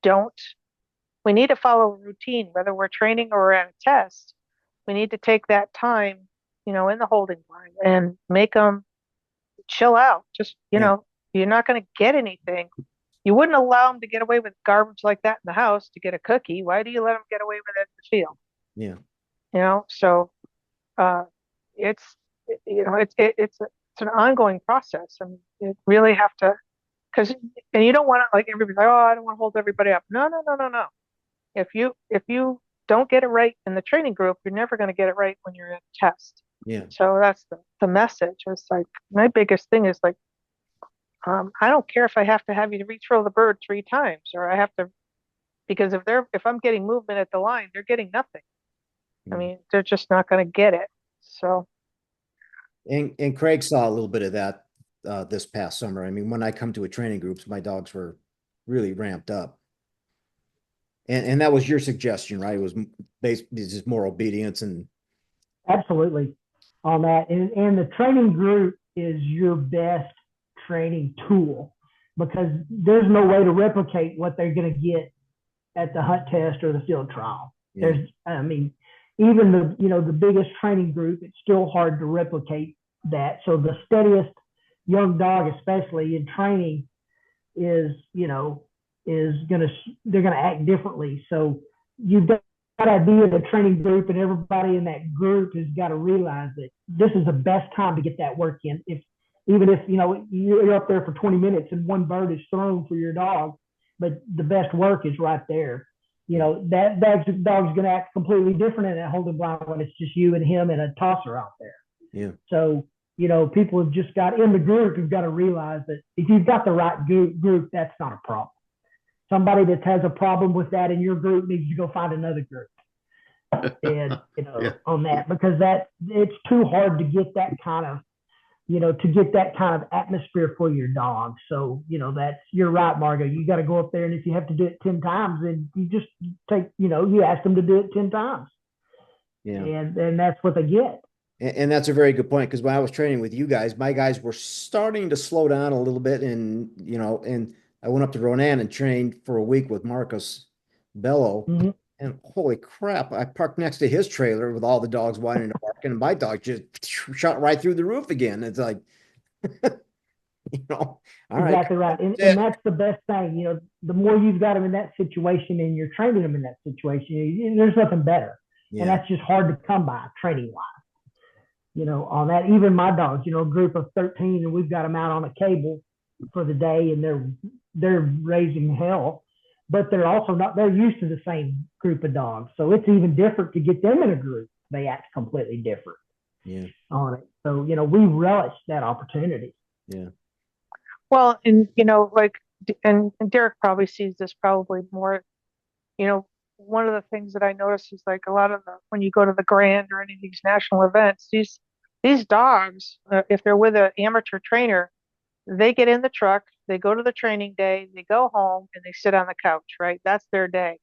need to follow a routine, whether we're training or we're at a test. We need to take that time, in the holding line and make them chill out. Just, Yeah. You're not going to get anything. You wouldn't allow them to get away with garbage like that in the house to get a cookie. Why do you let them get away with it in the field? Yeah. So, it's, it's an ongoing process. I mean, you really have to, and you don't want to, like, everybody, oh, I don't want to hold everybody up. No, no, no, no, no. If you don't get it right in the training group, you're never going to get it right when you're in a test. Yeah. So that's the message. It's like, my biggest thing is like, I don't care if I have to have you rethrow the bird 3 times, or I have to, because if I'm getting movement at the line, they're getting nothing. I mean, they're just not going to get it. So, And Craig saw a little bit of that this past summer. I mean, when I come to a training groups, my dogs were really ramped up. And that was your suggestion, right? It was basically just more obedience and Absolutely on that. And the training group is your best training tool, because there's no way to replicate what they're going to get at the hunt test or the field trial. yeah. I mean, even the biggest training group, it's still hard to replicate that. So the steadiest young dog, especially in training, is they're gonna act differently. So you've got to be in a training group, and everybody in that group has got to realize that this is the best time to get that work in. Even if you're up there for 20 minutes and one bird is thrown for your dog, but the best work is right there. That dog's gonna act completely different in that holding blind when it's just you and him and a tosser out there. Yeah. So people have just got in the group who've got to realize that if you've got the right group, that's not a problem. Somebody that has a problem with that in your group needs to go find another group. And Yeah. on that, because it's too hard to get that kind of atmosphere for your dog. So you're right, Margo. You got to go up there, and if you have to do it 10 times, then you just take you ask them to do it 10 times. Yeah. And that's what they get. And that's a very good point, because when I was training with you guys, my guys were starting to slow down a little bit, and I went up to Ronan and trained for a week with Marcus Bello. Mm-hmm. And holy crap, I parked next to his trailer with all the dogs whining and barking, and my dog just shot right through the roof again. It's like, all right. Exactly right. And that's the best thing. The more you've got them in that situation and you're training them in that situation, there's nothing better. Yeah. And that's just hard to come by training wise. On that, even my dogs, a group of 13, and we've got them out on a cable for the day, and they're raising hell, but they're also they're used to the same group of dogs. So it's even different to get them in a group. They act completely different. Yeah. On it. So, we relish that opportunity. Yeah. well, and and Derek probably sees this probably more. One of the things that I notice is, like, a lot of when you go to the Grand or any of these national events, these dogs, if they're with an amateur trainer, they get in the truck, they go to the training day, they go home, and they sit on the couch, right? That's their day.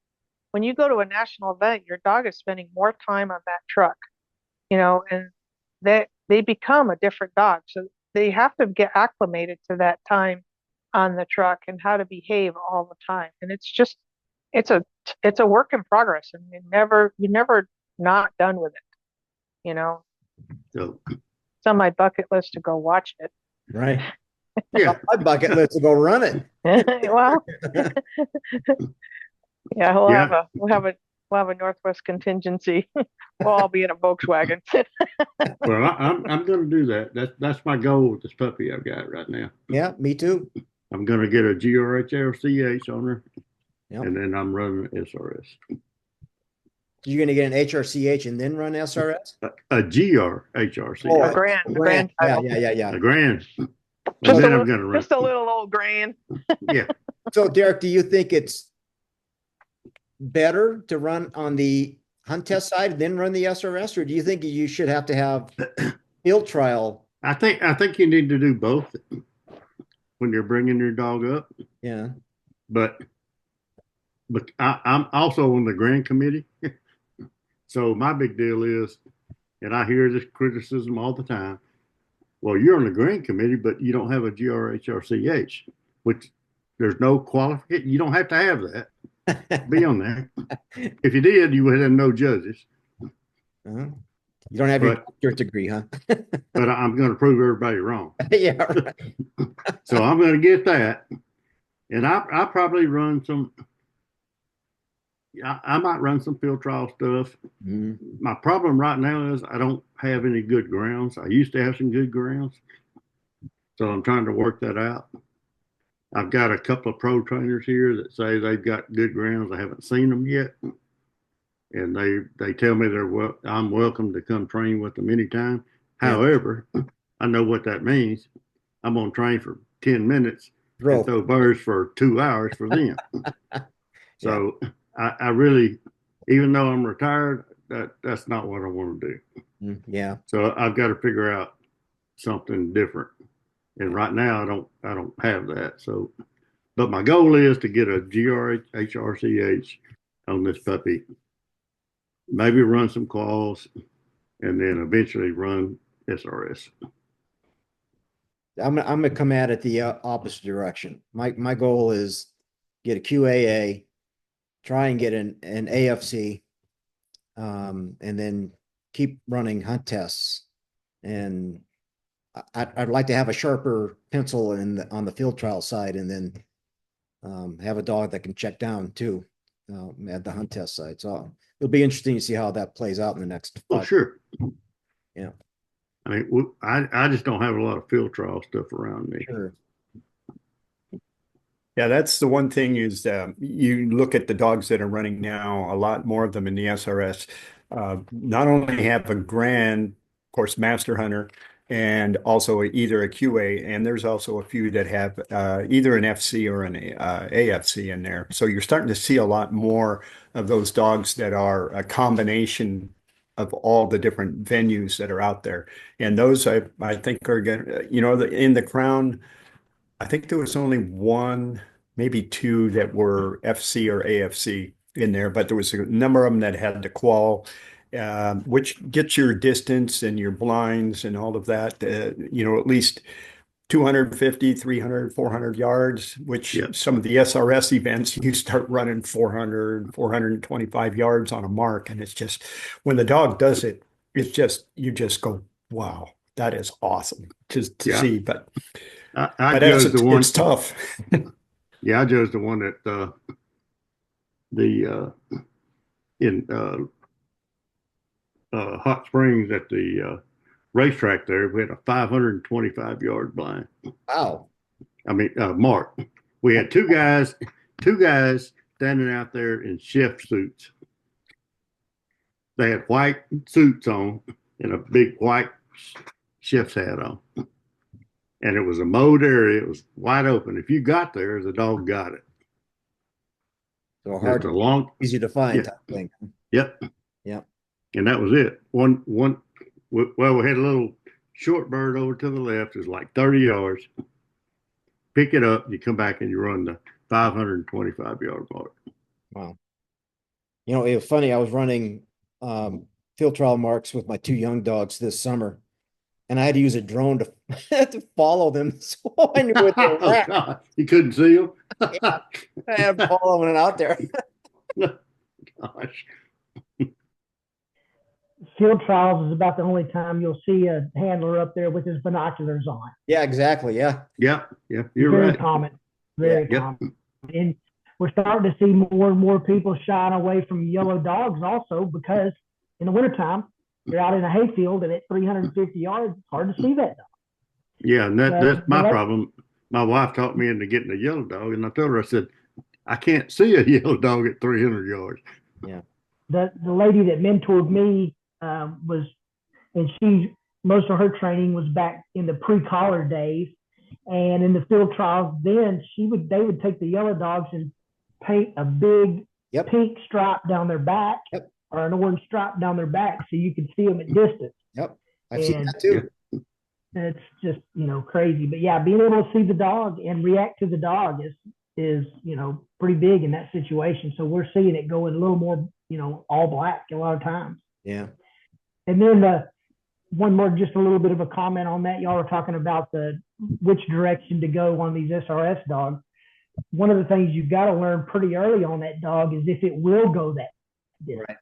When you go to a national event, your dog is spending more time on that truck, and they become a different dog. So they have to get acclimated to that time on the truck and how to behave all the time. And it's a work in progress, and you're never not done with it. So, It's on my bucket list to go watch it. Right. yeah. My bucket list to go run it. Well, yeah, Yeah. we'll have a Northwest contingency. We'll all be in a Volkswagen. Well, I'm going to do that. That's my goal with this puppy I've got right now. Yeah, me too. I'm going to get a GRHLCH on her, Yep. and then I'm running SRS. You're going to get an HRCH and then run SRS? A GRHRCH. Oh, A grand Yeah, title. yeah. A grand. And Just then I'm going to run. Just a little old grand. Yeah. So, Derek, do you think it's better to run on the hunt test side, then run the SRS, or do you think you should have to have field trial? I think you need to do both when you're bringing your dog up. Yeah. But I'm also on the grand committee. So my big deal is, and I hear this criticism all the time, well, you're on the grand committee, but you don't have a GRHRCH, which there's no qualification. You don't have to have that. Be on there. If you did, you would have no judges. Uh-huh. You don't have your doctorate degree, huh? But I'm going to prove everybody wrong. Yeah. Right. So I'm going to get that. And I probably run some I might run some field trial stuff. Mhm. My problem right now is I don't have any good grounds. I used to have some good grounds, so I'm trying to work that out. I've got a couple of pro trainers here that say they've got good grounds. I haven't seen them yet, and they tell me I'm welcome to come train with them anytime. Yeah. However, I know what that means. I'm gonna train for 10 minutes Throw. and throw birds for 2 hours for them. So I really, even though I'm retired, that's not what I want to do. Yeah. So I've got to figure out something different. And right now I don't have that. So, but my goal is to get a HRCH on this puppy, maybe run some calls, and then eventually run SRS. I'm gonna come at it the opposite direction. My goal is get a QAA, try and get an AFC, and then keep running hunt tests. And I'd like to have a sharper pencil on the field trial side, and then have a dog that can check down too at the hunt test side. So it'll be interesting to see how that plays out in the next. Well, sure. Yeah. I mean, I just don't have a lot of field trial stuff around me. Sure. Yeah, that's the one thing is you look at the dogs that are running now, a lot more of them in the SRS, not only have a grand, of course, master hunter, and also either a QA, and there's also a few that have either an FC or an AFC in there. So you're starting to see a lot more of those dogs that are a combination of all the different venues that are out there. And those I think are going, in the Crown, I think there was only one, maybe two that were FC or AFC in there, but there was a number of them that had the qual, which gets your distance and your blinds and all of that, at least 250, 300, 400 yards, which some of the SRS events, you start running 400, 425 yards on a mark. And it's just, when the dog does it, you just go, wow, that is awesome to see. But I chose the one. It's tough. Yeah, I chose the one that in Hot Springs at the racetrack there. We had a 525-yard blind. Wow. I mean, mark. We had two guys standing out there in chef suits. They had white suits on and a big white chef's hat on. And it was a mowed area. It was wide open. If you got there, the dog got it. So hard, easy to find type thing. Yep. Yep. And that was it. We had a little short bird over to the left. It was like 30 yards. Pick it up. You come back and you run the 525-yard mark. Wow. It was funny. I was running field trial marks with my two young dogs this summer, and I had to use a drone to follow them. So I knew what they were at. God. You couldn't see them? Yeah. I had to follow them out there. Gosh. Field trials is about the only time you'll see a handler up there with his binoculars on. Yeah, exactly. Yeah. Yep. You're very right. Common. Very common. And we're starting to see more and more people shying away from yellow dogs also, because in the wintertime, you're out in a hayfield and at 350 yards, it's hard to see that dog. Yeah, and that's my problem. My wife talked me into getting a yellow dog, and I told her, I said, I can't see a yellow dog at 300 yards. Yeah. The lady that mentored me most of her training was back in the pre-collar days, and in the field trials then they would take the yellow dogs and paint a big pink stripe down their back or an orange stripe down their back so you could see them at distance. Yep. I've seen that too. It's just, crazy. But yeah, being able to see the dog and react to the dog is pretty big in that situation. So we're seeing it go in a little more, all black a lot of times. Yeah. And then one more, just a little bit of a comment on that. Y'all were talking about which direction to go on these SRS dogs. One of the things you've got to learn pretty early on that dog is if it will go that distance. Right.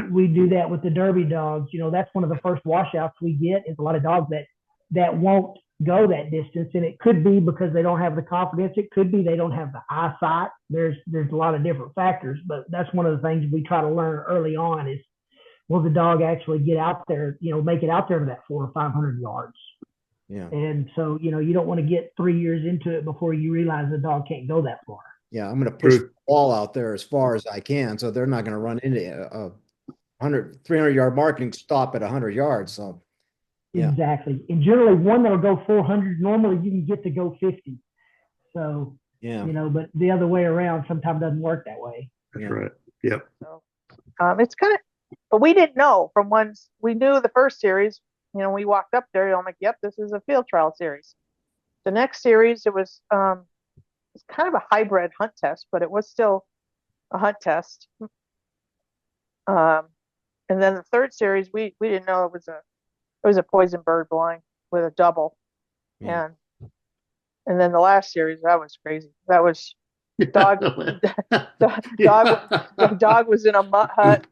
We do that with the Derby dogs. That's one of the first washouts we get is a lot of dogs that won't go that distance. And it could be because they don't have the confidence. It could be they don't have the eyesight. There's a lot of different factors, but that's one of the things we try to learn early on is, will the dog actually get out there, make it out there to that 400 or 500 yards? Yeah. And so, you don't want to get 3 years into it before you realize the dog can't go that far. Yeah, I'm going to push the ball out there as far as I can, so they're not going to run into a 300-yard mark and stop at 100 yards. So, yeah. Exactly. And generally, one that'll go 400, normally you can get to go 50. So, yeah, but the other way around sometimes doesn't work that way. That's right. Yep. So, it's kind of, but we didn't know from once we knew the first series. We walked up there. I'm like, "Yep, this is a field trial series." The next series, it was it's kind of a hybrid hunt test, but it was still a hunt test. And then the third series, we didn't know it was a poison bird blind with a double, and then the last series, that was crazy. That was dog. The dog was in a mutt hut.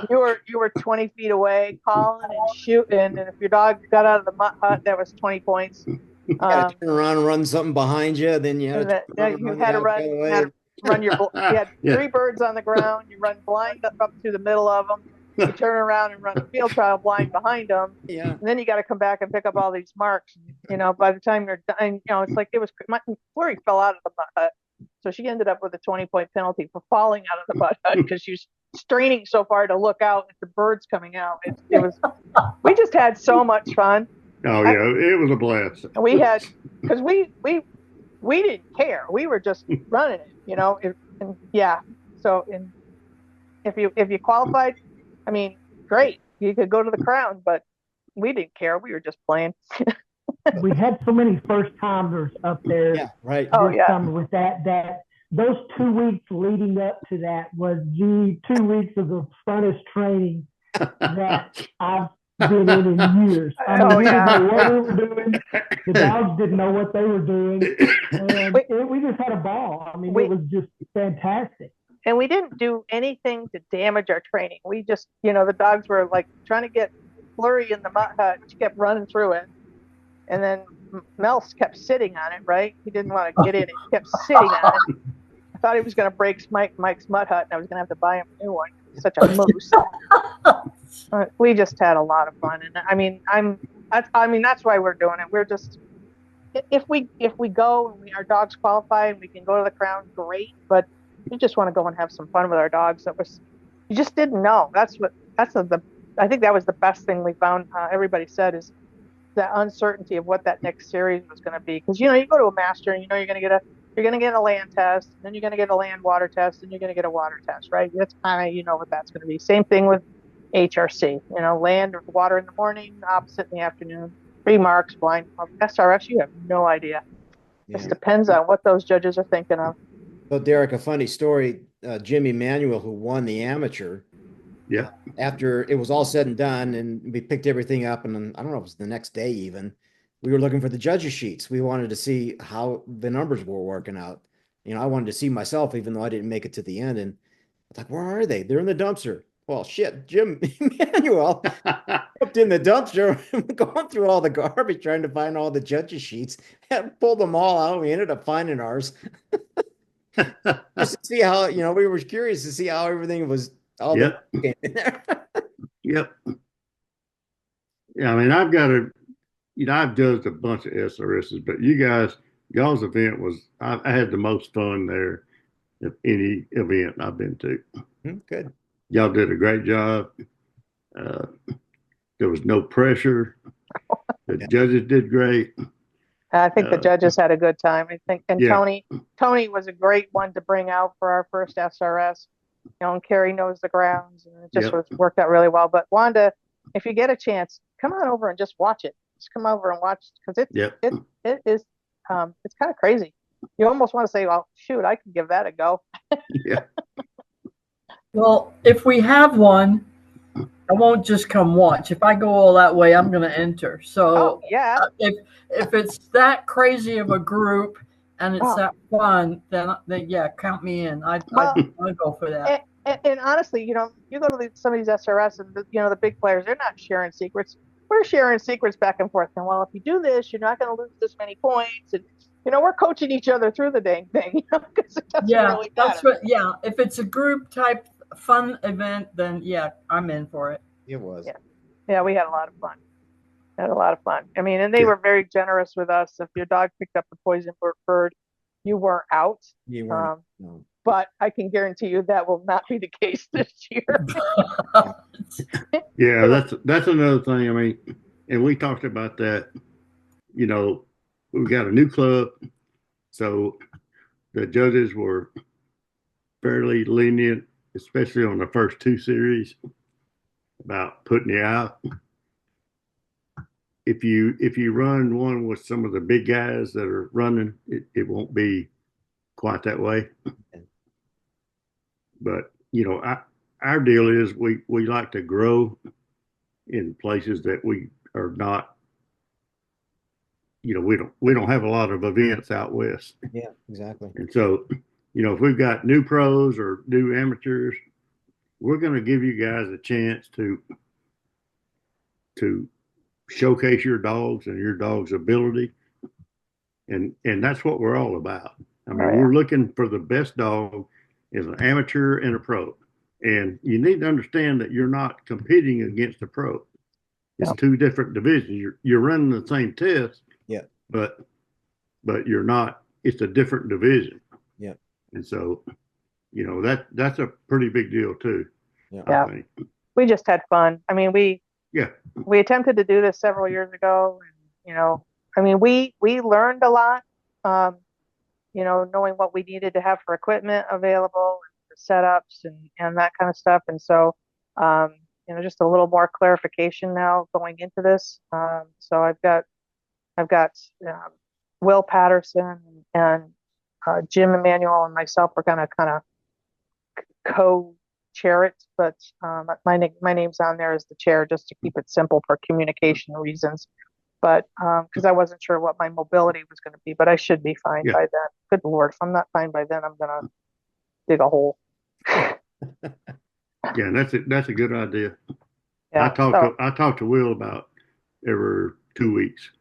You were 20 feet away, calling and shooting, and if your dog got out of the mutt hut, that was 20 points. You gotta turn around and run something behind you. Then you had to run your. You had 3 birds on the ground. You run blind up through the middle of them. You turn around and run a field trial blind behind them. Yeah. And then you got to come back and pick up all these marks. By the time you're done, it's like Flurry fell out of the mutt hut, so she ended up with a 20-point penalty for falling out of the mutt hut because she was straining so far to look out at the birds coming out. It was. We just had so much fun. Oh yeah, it was a blast. We had, because we didn't care. We were just running it, So if you qualified, I mean, great, you could go to the crown, but we didn't care. We were just playing. We had so many first timers up there. Yeah, right. Oh yeah. With that those 2 weeks leading up to that was the 2 weeks of the funnest training that I've been in years. I mean, we didn't know what we were doing. The dogs didn't know what they were doing. And we just had a ball. I mean, it was just fantastic. And we didn't do anything to damage our training. We just, the dogs were like trying to get Flurry in the mutt hut. She kept running through it. And then Mel kept sitting on it, right? He didn't want to get in it. He kept sitting on it. I thought he was going to break Mike's mutt hut, and I was going to have to buy him a new one. He's such a moose. We just had a lot of fun, and that's why we're doing it. We're just, if we go and our dogs qualify and we can go to the crown, great. But we just want to go and have some fun with our dogs. You just didn't know. I think that was the best thing we found. Everybody said is that uncertainty of what that next series was going to be, because you go to a master and you're going to get a land test, and then you're going to get a land water test, and you're going to get a water test, right? That's kind of what that's going to be. Same thing with HRC, land or water in the morning, opposite in the afternoon, 3 marks, blind. SRS, you have no idea. Yeah. Just depends on what those judges are thinking of. So Derek, a funny story, Jimmy Manuel, who won the amateur, Yeah. after it was all said and done and we picked everything up, and I don't know if it was the next day even, we were looking for the judges' sheets. We wanted to see how the numbers were working out. I wanted to see myself, even though I didn't make it to the end. And I was like, where are they? They're in the dumpster. Well, shit, Jim Manuel up in the dumpster, going through all the garbage, trying to find all the judges' sheets, and pulled them all out. We ended up finding ours. Just to see how, we were curious to see how everything was all in there. Yep. Yeah, I mean, I've judged a bunch of SRSs, but y'all's event I had the most fun there of any event I've been to. Good. Y'all did a great job. There was no pressure. The judges did great. I think the judges had a good time. I think, and Tony was a great one to bring out for our first SRS. And Carrie knows the grounds, and it just worked out really well. But Wanda, if you get a chance, come on over and just watch it. Just come over and watch, because it is it's kind of crazy. You almost want to say, well, shoot, I can give that a go. Yeah. Well, if we have one, I won't just come watch. If I go all that way, I'm going to enter. So if it's that crazy of a group and it's that fun, then yeah, count me in. I'd go for that. And honestly, you go to some of these SRS and the big players, they're not sharing secrets. we're sharing secrets back and forth. And well, if you do this, you're not going to lose this many points. And we're coaching each other through the dang thing, because it doesn't really matter. That's what. Yeah, if it's a group type fun event, then yeah, I'm in for it. It was. Yeah, we had a lot of fun. I mean, and they were very generous with us. If your dog picked up the poison bird, you weren't out. You weren't. No. But I can guarantee you that will not be the case this year. Yeah, that's another thing. I mean, and we talked about that. You know, we got a new club, so the judges were fairly lenient, especially on the first two series, about putting you out. If you run one with some of the big guys that are running, it won't be quite that way. But our deal is we like to grow in places that we are not. We don't have a lot of events out west. Yeah, exactly. And so, if we've got new pros or new amateurs, we're going to give you guys a chance to showcase your dogs and your dog's ability. And that's what we're all about. I mean, we're looking for the best dog as an amateur and a pro. And you need to understand that you're not competing against a pro. It's two different divisions. You're running the same test. Yeah. But you're not. It's a different division. Yeah. And so, that's a pretty big deal too. Yeah. I think. We just had fun. I mean, we attempted to do this several years ago, and I mean, we learned a lot. Knowing what we needed to have for equipment available and for setups and that kind of stuff. And so, just a little more clarification now going into this. So I've got Will Patterson and Jim Emanuel and myself are going to kind of co-chair it, but my name's on there as the chair just to keep it simple for communication reasons. But because I wasn't sure what my mobility was going to be, but I should be fine by then. Good Lord, if I'm not fine by then, I'm going to dig a hole. Yeah, that's a good idea. Yeah, I talked to Will about every 2 weeks.